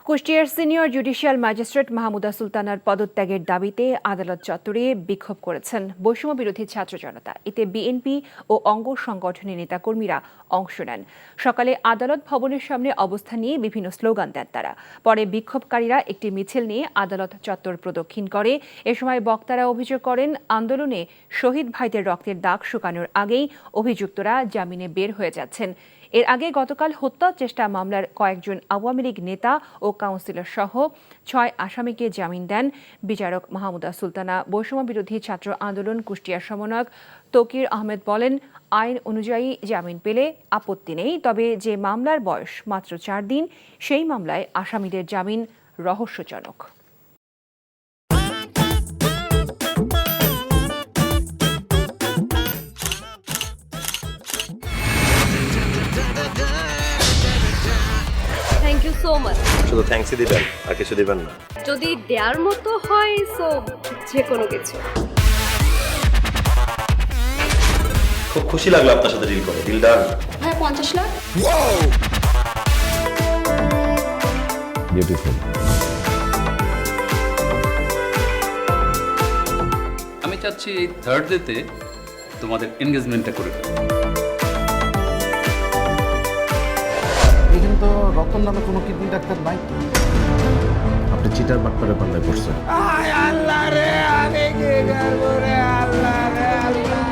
কুষ্টিয়ার senior judicial magistrate Mahmuda সুলতানার পদত্যাগের দাবিতে আদালত চত্বরে বিক্ষোভ করেছেন বৈষম্য বিরোধী ছাত্র জনতা। এতে বিএনপি ও অঙ্গ সংগঠনের নেতাকর্মীরা অংশ নেন। সকালে আদালত ভবনের সামনে অবস্থান নিয়ে বিভিন্ন স্লোগান দেন তারা। পরে বিক্ষোভকারীরা একটি মিছিল নিয়ে আদালত চত্বর প্রদক্ষিণ করে। এ সময় বক্তারা অভিযোগ করেন, আন্দোলনে শহীদ ভাইদের রক্তের দাগ শুকানোর আগেই অভিযুক্তরা জামিনে বের হয়ে যাচ্ছেন। এর আগে গতকাল হত্যা চেষ্টা মামলার কয়েকজন আওয়ামী লীগ নেতা ও কাউন্সিলর সহ ৬ আসামিকে জামিন দেন বিচারক মাহমুদা সুলতানা। বৈষম্য বিরোধী ছাত্র আন্দোলন কুষ্টিয়ার সমন্বয়ক তৌকির আহমেদ বলেন, আইন অনুযায়ী জামিন পেলে আপত্তি নেই, তবে যে মামলার বয়স মাত্র ৪ দিন সেই মামলায় আসামিদের জামিন রহস্যজনক। Thank you so much. শুধু থ্যাঙ্কসই দিবেন আর কিছু দিবেন না? যদি দেওয়ার মতো হয় সো যে কোনো কিছু। খুব খুশি লাগলো আপনার সাথে ডিল করে। Deal done. হ্যাঁ, 50 লাখ। বিউটিফুল। আমি চাচ্ছি এই থার্ড ডেতে তোমাদের এনগেজমেন্টটা করে ফেলো। এখানে তো রতন নামে কোনো কিডনি ডাক্তার নাই। আপনি চিটার বাটপারে পাল্লায় পড়ছেন। আল্লাহ রে, আমি কি করবো রে, আল্লাহ রে, আল্লাহ।